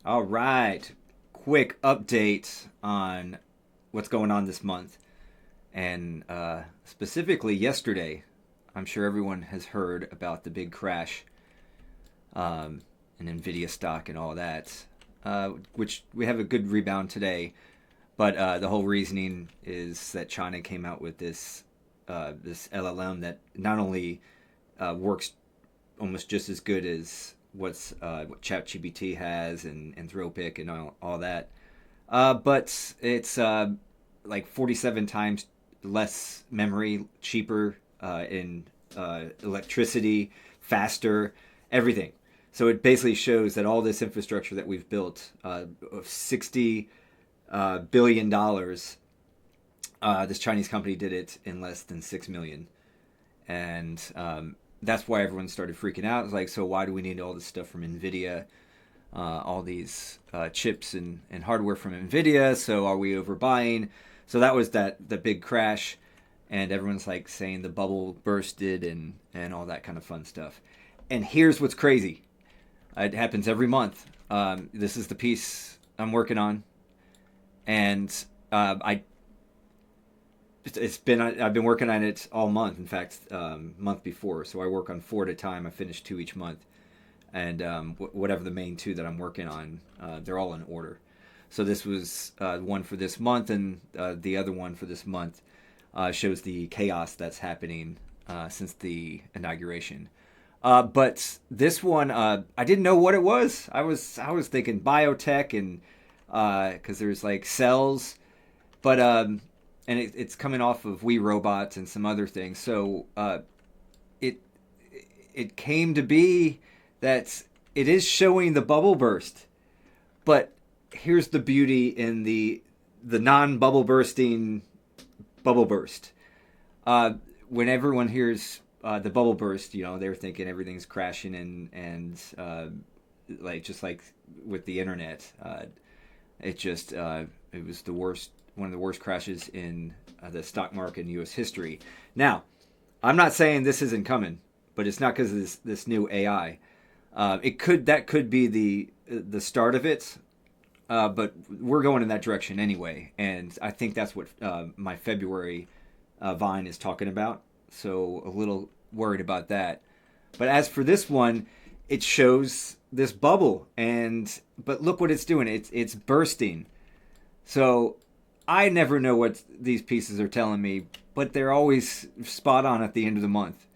All right. Quick update on what's going on this month. And specifically yesterday, I'm sure everyone has heard about the big crash in NVIDIA stock and all that, which we have a good rebound today. But the whole reasoning is that China came out with this LLM that not only works almost just as good as what ChatGPT has and Anthropic and all that. But it's like 47 times less memory, cheaper in electricity, faster, everything. So it basically shows that all this infrastructure that we've built, of $60 billion, this Chinese company did it in less than 6 million, and that's why everyone started freaking out. It's like, so why do we need all this stuff from NVIDIA? All these chips and hardware from NVIDIA. So are we overbuying? So that was the big crash, and everyone's like saying the bubble bursted and all that kind of fun stuff. And here's what's crazy. It happens every month. This is the piece I'm working on, and I've been working on it all month. In fact, month before. So I work on 4 at a time. I finish 2 each month, and whatever the main 2 that I'm working on, they're all in order. So this was one for this month, and the other one for this month shows the chaos that's happening since the inauguration. But this one, I didn't know what it was. I was thinking biotech, and because there's like cells, but and it's coming off of We Robots and some other things. So it it came to be that it is showing the bubble burst, but here's the beauty in the non-bubble bursting bubble burst. When everyone hears the bubble burst, they're thinking everything's crashing and like just like with the internet, it was the worst, one of the worst crashes in the stock market in U.S. history. Now, I'm not saying this isn't coming, but it's not because of this new AI. That could be the start of it, but we're going in that direction anyway, and I think that's what my February Vine is talking about. So a little worried about that. But as for this one, it shows this bubble, but look what it's doing. It's bursting. So I never know what these pieces are telling me, but they're always spot on at the end of the month.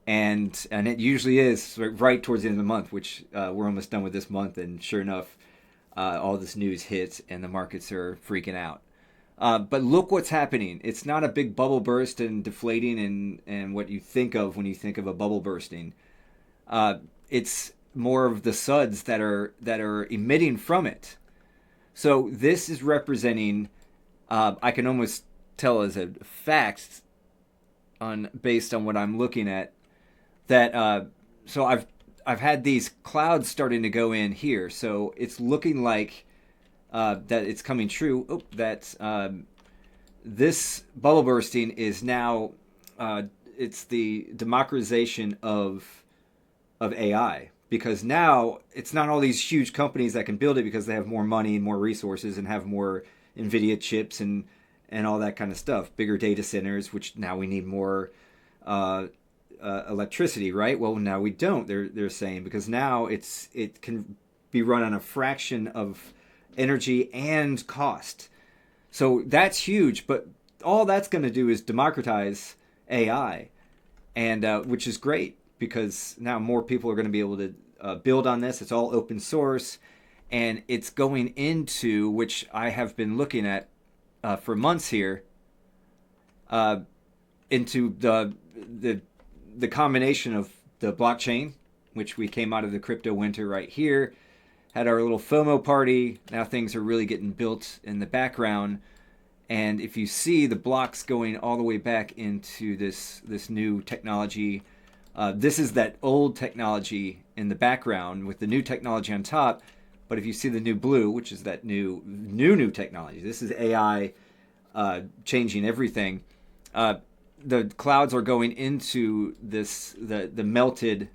And it usually is right towards the end of the month, which we're almost done with this month. And sure enough, all this news hits and the markets are freaking out. But look what's happening. It's not a big bubble burst and deflating and what you think of when you think of a bubble bursting. It's more of the suds that are emitting from it. So this is representing, I can almost tell as a fact based on what I'm looking at, that so I've had these clouds starting to go in here. So it's looking like that it's coming true. That this bubble bursting is now it's the democratization of AI, because now it's not all these huge companies that can build it because they have more money and more resources and have more NVIDIA chips and all that kind of stuff. Bigger data centers, which now we need more electricity, right? Well, now we don't. They're saying, because now it can be run on a fraction of energy and cost. So that's huge, but all that's going to do is democratize AI, and which is great, because now more people are going to be able to build on this. It's all open source, and it's going into, which I have been looking at for months here, into the combination of the blockchain, which we came out of the crypto winter right here, had our little FOMO party. Now things are really getting built in the background. And if you see the blocks going all the way back into this new technology, this is that old technology in the background with the new technology on top. But if you see the new blue, which is that new technology, this is AI changing everything. The clouds are going into the melted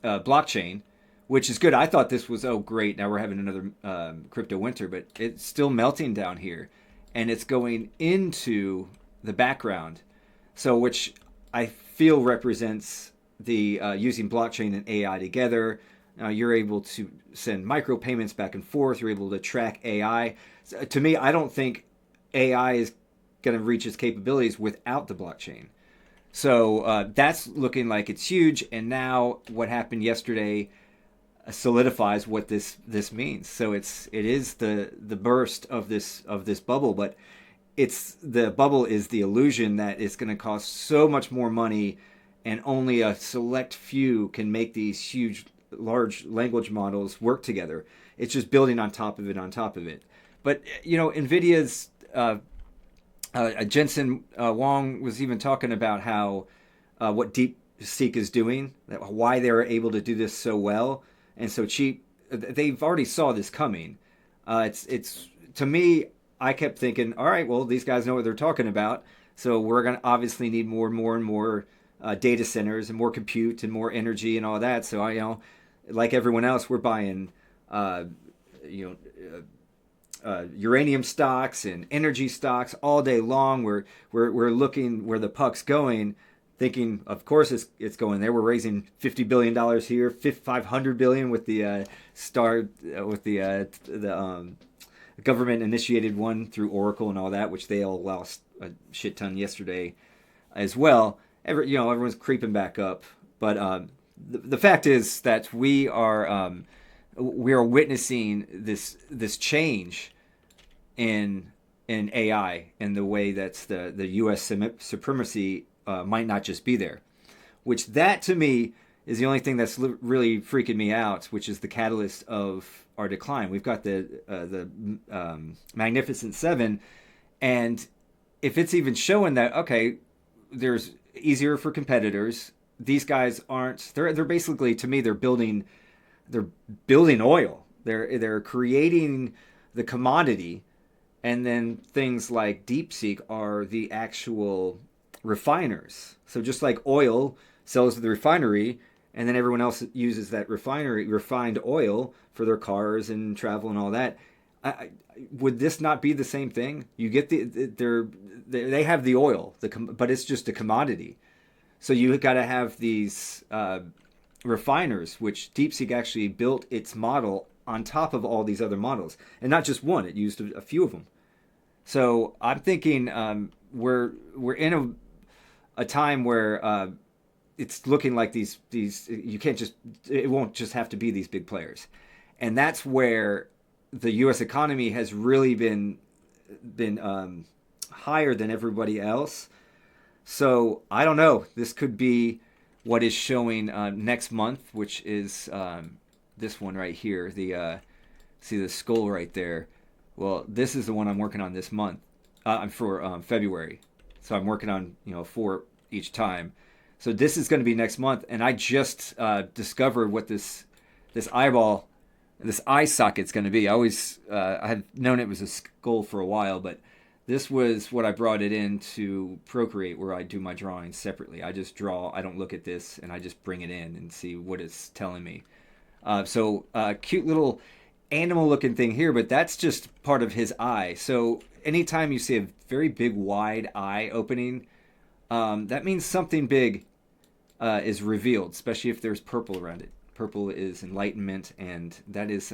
blockchain, which is good. I thought this was, oh great, now we're having another crypto winter, but it's still melting down here, and it's going into the background. So which I feel represents the using blockchain and AI together. You're able to send micropayments back and forth. You're able to track AI. So, to me, I don't think AI is going to reach its capabilities without the blockchain. So that's looking like it's huge. And now what happened yesterday solidifies what this means. So it is the burst of this bubble, but it's the bubble is the illusion that it's going to cost so much more money, and only a select few can make these huge large language models work together. It's just building on top of it on top of it. But Nvidia's Jensen Wong was even talking about how what DeepSeek is doing, why they're able to do this so well and so cheap. They've already saw this coming. It's to me, I kept thinking, all right, well, these guys know what they're talking about, so we're going to obviously need more and more and more data centers and more compute and more energy and all that. So like everyone else, we're buying, uranium stocks and energy stocks all day long. We're looking where the puck's going, thinking, of course, it's going there. We're raising $50 billion here, $500 billion with the government initiated one through Oracle and all that, which they all lost a shit ton yesterday as well. Everyone's creeping back up, but the fact is that we are witnessing this change in AI and the way that the U.S. supremacy might not just be there, which that to me is the only thing that's really freaking me out, which is the catalyst of our decline. We've got the Magnificent Seven, and if it's even showing that, okay, there's easier for competitors. These guys aren't. They're basically, to me, they're building oil. They're creating the commodity, and then things like DeepSeek are the actual refiners. So just like oil sells to the refinery, and then everyone else uses that refined oil for their cars and travel and all that. Would this not be the same thing? You get they have the oil, but it's just a commodity. So you got to have these refiners, which DeepSeek actually built its model on top of all these other models, and not just one. It used a few of them. So I'm thinking we're in a time where it's looking like these you can't just, it won't just have to be these big players, and that's where the U.S. economy has really been higher than everybody else. So I don't know. This could be what is showing next month, which is this one right here. See the skull right there. Well, this is the one I'm working on this month. For February. So I'm working on 4 each time. So this is going to be next month, and I just discovered what this eye socket's going to be. I had known it was a skull for a while, but this was what I brought it in to Procreate, where I do my drawings separately. I just draw. I don't look at this, and I just bring it in and see what it's telling me. So cute little animal-looking thing here, but that's just part of his eye. So anytime you see a very big, wide eye opening, that means something big is revealed, especially if there's purple around it. Purple is enlightenment, and that is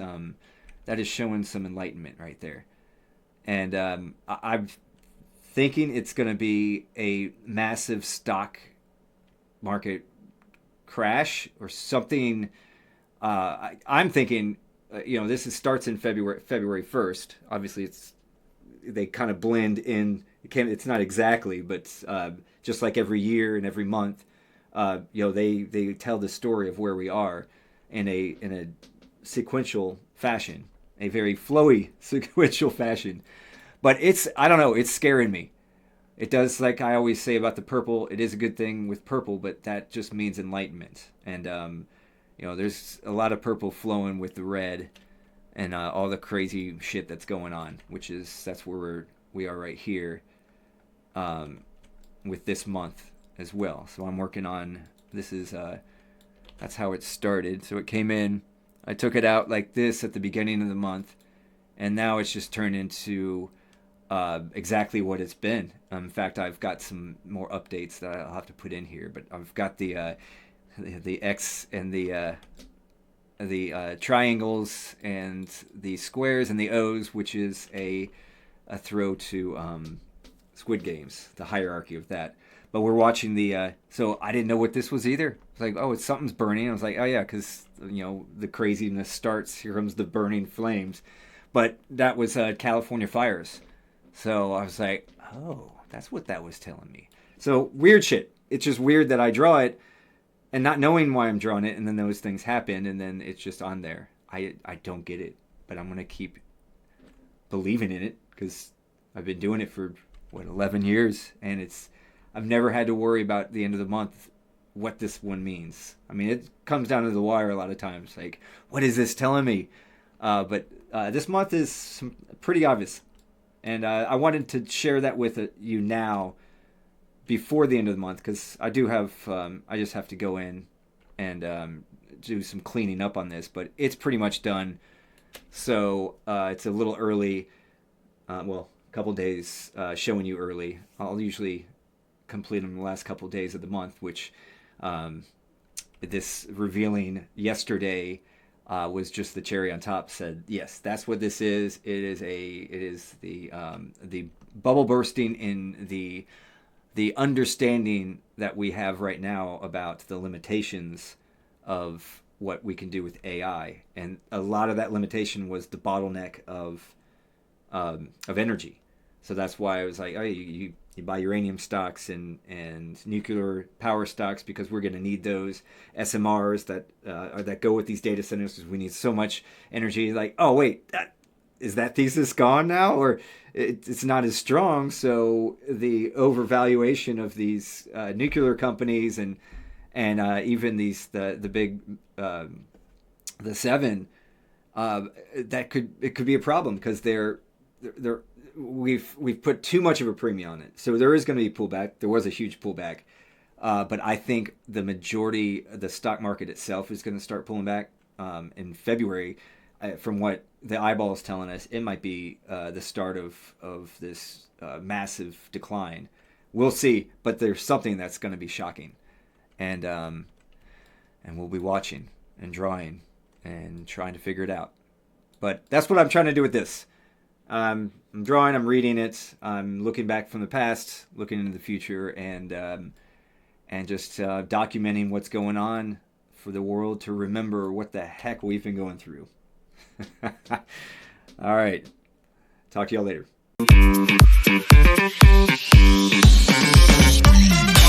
showing some enlightenment right there. And I'm thinking it's going to be a massive stock market crash or something. I'm thinking, starts in February 1st. Obviously, they kind of blend in. It's not exactly, but just like every year and every month, they tell the story of where we are in a sequential fashion, a very flowy sequential fashion. But I don't know, it's scaring me. It does, like I always say about the purple, it is a good thing with purple, but that just means enlightenment. And there's a lot of purple flowing with the red and all the crazy shit that's going on, that's where we are right here with this month as well. So I'm working on, that's how it started. So it came in I took it out like this at the beginning of the month, and now it's just turned into exactly what it's been. In fact, I've got some more updates that I'll have to put in here, but I've got the X and the triangles and the squares and the O's, which is a throw to Squid Games, the hierarchy of that. But we're watching the. So I didn't know what this was either. It's like, oh, it's something's burning. I was like, oh yeah, because the craziness starts. Here comes the burning flames. But that was California fires. So I was like, oh, that's what that was telling me. So weird shit. It's just weird that I draw it and not knowing why I'm drawing it, and then those things happen, and then it's just on there. I don't get it, but I'm gonna keep believing in it because I've been doing it for 11 years, and I've never had to worry about the end of the month what this one means. I mean, it comes down to the wire a lot of times. Like, what is this telling me? But this month is pretty obvious, and I wanted to share that with you now before the end of the month, because I do have I just have to go in and do some cleaning up on this, but it's pretty much done. So it's a little early, well, a couple days showing you early. I'll usually complete them the last couple days of the month, which this revealing yesterday was just the cherry on top. Said, yes, that's what this is. It is the bubble bursting in the understanding that we have right now about the limitations of what we can do with AI, and a lot of that limitation was the bottleneck of energy. So that's why I was like, oh, you buy uranium stocks and nuclear power stocks, because we're going to need those SMRs that go with these data centers, because we need so much energy. Like, oh wait, is that thesis gone now, or it's not as strong? So the overvaluation of these nuclear companies and even the big the seven, it could be a problem, because we've put too much of a premium on it. So there is going to be pullback. There was a huge pullback, but I think the majority of the stock market itself is going to start pulling back in February. From what the eyeball is telling us, it might be the start of this massive decline. We'll see, but there's something that's going to be shocking, and we'll be watching and drawing and trying to figure it out. But that's what I'm trying to do with this. I'm drawing, I'm reading it, I'm looking back from the past, looking into the future, and just documenting what's going on for the world to remember what the heck we've been going through. All right. Talk to y'all later.